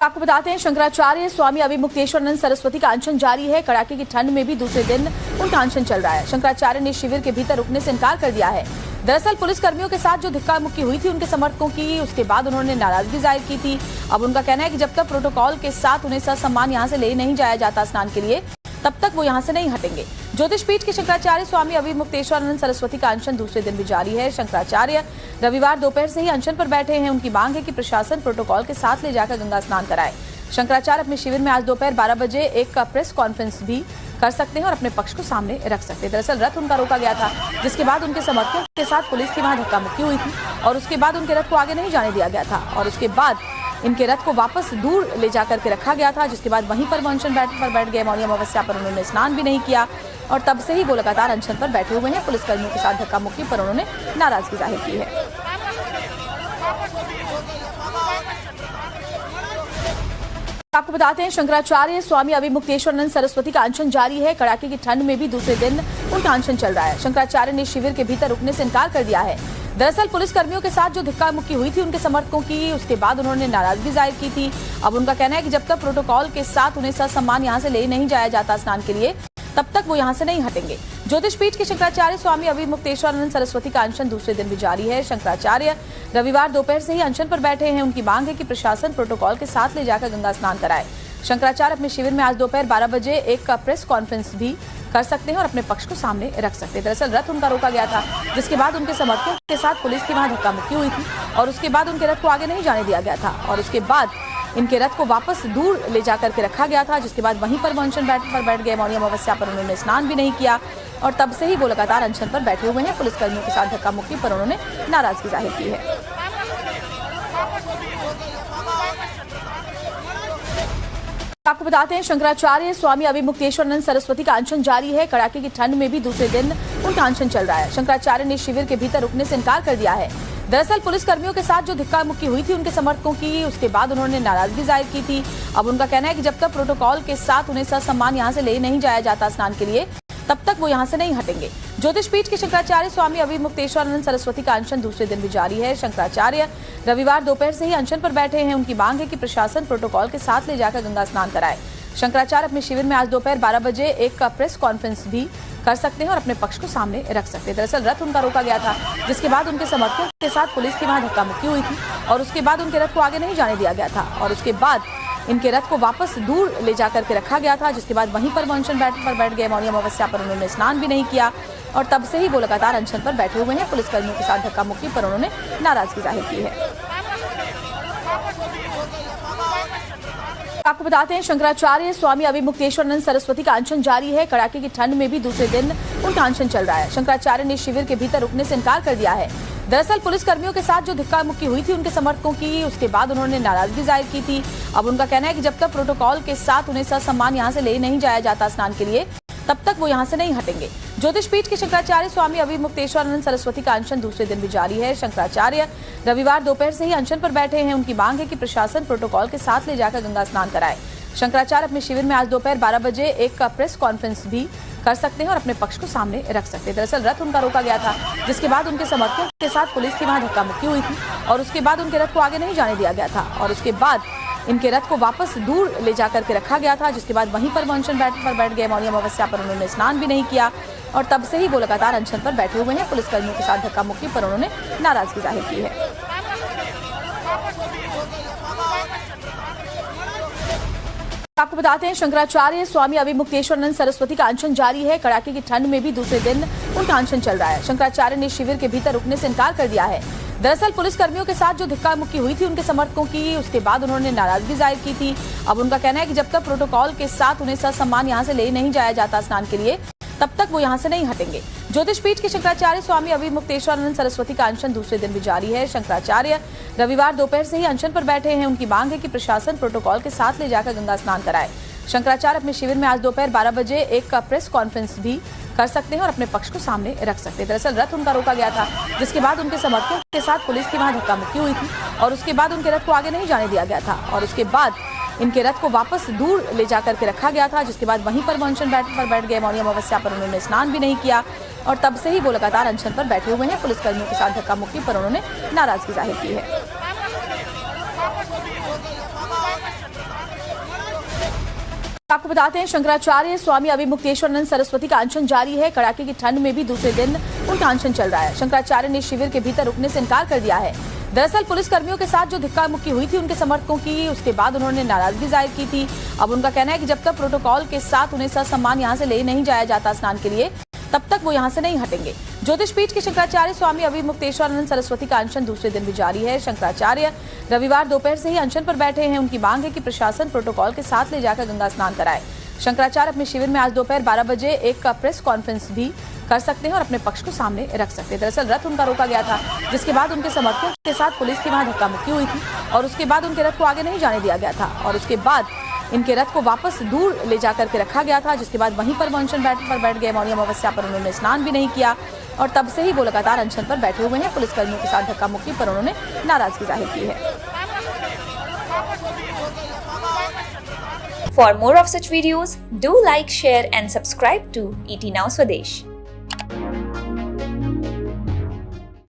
आपको बताते हैं शंकराचार्य स्वामी अभिमुक्तेश्वरानंद सरस्वती का अनशन जारी है। कड़ाके की ठंड में भी दूसरे दिन उनका अनशन चल रहा है। शंकराचार्य ने शिविर के भीतर रुकने से इनकार कर दिया है। दरअसल पुलिस कर्मियों के साथ जो धक्का मुक्की हुई थी उनके समर्थकों की, उसके बाद उन्होंने नाराजगी जाहिर की थी। अब उनका कहना है कि जब तक प्रोटोकॉल के साथ उन्हें ससम्मान यहाँ से ले नहीं जाया जाता स्नान के लिए, तब तक वो यहाँ से नहीं हटेंगे। ज्योतिष पीठ के शंकराचार्य स्वामी अभिमुक्तेश्वरानंद सरस्वती का अनशन दूसरे दिन भी जारी है। शंकराचार्य रविवार दोपहर से ही अनशन पर बैठे हैं। उनकी मांग है कि प्रशासन प्रोटोकॉल के साथ ले जाकर गंगा स्नान कराए। शंकराचार्य अपने शिविर में आज दोपहर 12 बजे एक प्रेस कॉन्फ्रेंस भी कर सकते हैं और अपने पक्ष को सामने रख सकते हैं। दरअसल रथ उनका रोका गया था, जिसके बाद उनके समर्थकों के साथ पुलिस की वहां धक्का मुक्की हुई थी और उसके बाद उनके रथ को आगे नहीं जाने दिया गया था और उसके बाद इनके रथ को वापस दूर ले जाकर के रखा गया था, जिसके बाद वहीं पर वो अनशन पर बैठ गए। मौनी अमावस्या पर उन्होंने स्नान भी नहीं किया और तब से ही वो लगातार अनशन पर बैठे हुए हैं। पुलिसकर्मियों के साथ धक्का मुक्की पर उन्होंने नाराजगी जाहिर की है। आपको बताते हैं शंकराचार्य स्वामी अभिमुक्तेश्वरानंद सरस्वती का अनशन जारी है। कड़ाके की ठंड में भी दूसरे दिन उनका अनशन चल रहा है। शंकराचार्य ने शिविर के भीतर रुकने से इनकार कर दिया है। दरअसल पुलिस कर्मियों के साथ जो धक्का मुक्की हुई थी उनके समर्थकों की, उसके बाद उन्होंने नाराजगी जाहिर की थी। अब उनका कहना है कि जब तक प्रोटोकॉल के साथ उन्हें ससम्मान यहाँ से ले नहीं जाया जाता स्नान के लिए, तब तक वो यहाँ से नहीं हटेंगे। ज्योतिष पीठ के शंकराचार्य स्वामी अभिमुक्तेश्वरानंद सरस्वती का अनशन दूसरे दिन भी जारी है। शंकराचार्य रविवार दोपहर से ही अनशन पर बैठे हैं। उनकी मांग है कि प्रशासन प्रोटोकॉल के साथ ले जाकर गंगा स्नान कराए। शंकराचार्य अपने शिविर में आज दोपहर 12 बजे एक प्रेस कॉन्फ्रेंस भी कर सकते हैं और अपने पक्ष को सामने रख सकते हैं। दरअसल रथ उनका रोका गया था, जिसके बाद उनके समर्थकों के साथ पुलिस की वहां धक्का मुक्की हुई थी और उसके बाद उनके रथ को आगे नहीं जाने दिया गया था और उसके बाद इनके रथ को वापस दूर ले जाकर के रखा गया था, जिसके बाद वहीं पर वो अनशन पर बैठ गए। मौनी अमावस्या पर उन्होंने स्नान भी नहीं किया और तब से ही वो लगातार अनशन पर बैठे हुए हैं। पुलिसकर्मियों के साथ धक्का मुक्की पर उन्होंने नाराजगी जाहिर की है। आपको बताते हैं शंकराचार्य स्वामी अभिमुक्तेश्वरानंद सरस्वती का अनशन जारी है। कड़ाके की ठंड में भी दूसरे दिन उनका अनशन चल रहा है। शंकराचार्य ने शिविर के भीतर रुकने से इनकार कर दिया है। दरअसल पुलिस कर्मियों के साथ जो धक्का मुक्की हुई थी उनके समर्थकों की, उसके बाद उन्होंने नाराजगी जाहिर की थी। अब उनका कहना है कि जब तक प्रोटोकॉल के साथ उन्हें ससम्मान यहाँ से ले नहीं जाया जाता स्नान के लिए, तब तक वो यहाँ से नहीं हटेंगे। ज्योतिष पीठ के शंकराचार्य स्वामी अभिमुक्तेश्वरानंद सरस्वती का अनशन दूसरे दिन भी जारी है। शंकराचार्य रविवार दोपहर से ही अनशन पर बैठे हैं। उनकी मांग है कि प्रशासन प्रोटोकॉल के साथ ले जाकर गंगा स्नान कराए। शंकराचार्य अपने शिविर में आज दोपहर 12 बजे एक प्रेस कॉन्फ्रेंस भी कर सकते हैं और अपने पक्ष को सामने रख सकते हैं। दरअसल रथ उनका रोका गया था, जिसके बाद उनके समर्थकों के साथ पुलिस की वहां धक्का मुक्की हुई थी और उसके बाद उनके रथ को आगे नहीं जाने दिया गया था और उसके बाद इनके रथ को वापस दूर ले जाकर के रखा गया था, जिसके बाद वहीं पर वो अनशन पर बैठ गए। मौनी अमावस्या पर उन्होंने स्नान भी नहीं किया और तब से ही वो लगातार अनशन पर बैठे हुए हैं। पुलिसकर्मियों के साथ धक्का मुक्की पर उन्होंने नाराजगी जाहिर की है। आपको बताते हैं शंकराचार्य स्वामी अभिमुक्तेश्वरानंद सरस्वती का अनशन जारी है। कड़ाके की ठंड में भी दूसरे दिन उनका अनशन चल रहा है। शंकराचार्य ने शिविर के भीतर रुकने से इनकार कर दिया है। दरअसल पुलिस कर्मियों के साथ जो धक्का मुक्की हुई थी उनके समर्थकों की, उसके बाद उन्होंने नाराजगी जाहिर की थी। अब उनका कहना है कि जब तक प्रोटोकॉल के साथ उन्हें ससम्मान यहाँ से ले नहीं जाया जाता स्नान के लिए, तब तक वो यहाँ से नहीं हटेंगे। ज्योतिष पीठ के शंकराचार्य स्वामी अभिमुक्तेश्वरानंद सरस्वती का अनशन दूसरे दिन भी जारी है। शंकराचार्य रविवार दोपहर से ही अनशन पर बैठे हैं। उनकी मांग है कि प्रशासन प्रोटोकॉल के साथ ले जाकर गंगा स्नान कराए। शंकराचार्य अपने शिविर में आज दोपहर 12 बजे एक प्रेस कॉन्फ्रेंस भी कर सकते हैं और अपने पक्ष को सामने रख सकते हैं। दरअसल रथ उनका रोका गया था, जिसके बाद उनके समर्थकों के साथ पुलिस की वहां धक्का मुक्की हुई थी और उसके बाद उनके रथ को आगे नहीं जाने दिया गया था और उसके बाद इनके रथ को वापस दूर ले जाकर के रखा गया था, जिसके बाद वहीं पर वो अनशन पर बैठ गए। मौनी अमावस्या पर उन्होंने स्नान भी नहीं किया और तब से ही वो लगातार अनशन पर बैठे हुए हैं। पुलिसकर्मियों के साथ धक्का मुक्की पर उन्होंने नाराजगी जाहिर की है। आपको बताते हैं शंकराचार्य स्वामी अभिमुक्तेश्वरानंद सरस्वती का अनशन जारी है। कड़ाके की ठंड में भी दूसरे दिन उनका अनशन चल रहा है। शंकराचार्य ने शिविर के भीतर रुकने से इनकार कर दिया है। दरअसल पुलिस कर्मियों के साथ जो धक्का मुक्की हुई थी उनके समर्थकों की, उसके बाद उन्होंने नाराजगी जाहिर की थी। अब उनका कहना है कि जब तक प्रोटोकॉल के साथ उन्हें ससम्मान यहाँ से ले नहीं जाया जाता स्नान के लिए, तब तक वो यहाँ से नहीं हटेंगे। ज्योतिष पीठ के शंकराचार्य स्वामी अभिमुक्तेश्वरानंद सरस्वती का अनशन दूसरे दिन भी जारी है। शंकराचार्य रविवार दोपहर से ही अनशन पर बैठे हैं। उनकी मांग है कि प्रशासन प्रोटोकॉल के साथ ले जाकर गंगा स्नान कराए। शंकराचार्य अपने शिविर में आज दोपहर 12 बजे एक प्रेस कॉन्फ्रेंस भी कर सकते हैं और अपने पक्ष को सामने रख सकते हैं। दरअसल रथ उनका रोका गया था, जिसके बाद उनके समर्थकों के साथ पुलिस की वहां धक्का मुक्की हुई थी और उसके बाद उनके रथ को आगे नहीं जाने दिया गया था और उसके बाद इनके रथ को वापस दूर ले जाकर के रखा गया था, जिसके बाद वहीं पर वो अनशन पर बैठ गए। मौनी अमावस्या पर उन्होंने स्नान भी नहीं किया और तब से ही वो लगातार अनशन पर बैठे हुए हैं। पुलिसकर्मियों के साथ धक्का मुक्की पर उन्होंने नाराजगी जाहिर की है। आपको बताते हैं शंकराचार्य स्वामी अभिमुक्तेश्वरानंद सरस्वती का अनशन जारी है। कड़ाके की ठंड में भी दूसरे दिन उनका अनशन चल रहा है। शंकराचार्य ने शिविर के भीतर रुकने से इनकार कर दिया है। दरअसल पुलिस कर्मियों के साथ जो धक्का मुक्की हुई थी उनके समर्थकों की, उसके बाद उन्होंने नाराजगी जाहिर की थी। अब उनका कहना है कि जब तक प्रोटोकॉल के साथ उन्हें ससम्मान यहां से ले नहीं जाया जाता स्नान के लिए, तब तक वो यहां से नहीं हटेंगे। ज्योतिष पीठ के शंकराचार्य स्वामी अभिमुक्तेश्वरानंद सरस्वती का अनशन दूसरे दिन भी जारी है। शंकराचार्य रविवार दोपहर से ही अनशन पर बैठे हैं। उनकी मांग है कि प्रशासन प्रोटोकॉल के साथ ले जाकर गंगा स्नान कराए। शंकराचार्य अपने शिविर में आज दोपहर 12 बजे एक प्रेस कॉन्फ्रेंस भी कर सकते हैं और अपने पक्ष को सामने रख सकते हैं। दरअसल रथ उनका रोका गया था, जिसके बाद उनके समर्थकों के साथ पुलिस की वहां धक्का मुक्की हुई थी और उसके बाद उनके रथ को आगे नहीं जाने दिया गया था और उसके बाद इनके रथ को वापस दूर ले जाकर के रखा गया था, जिसके बाद वहीं पर अनशन पर बैठ गए। मौनी अमावस्या पर उन्होंने स्नान भी नहीं किया और तब से ही वो लगातार अनशन पर बैठे हुए हैं। पुलिसकर्मियों के साथ धक्का मुक्की पर उन्होंने नाराजगी जाहिर की है। For more of such videos, do like, share and subscribe to ET Now Swadesh.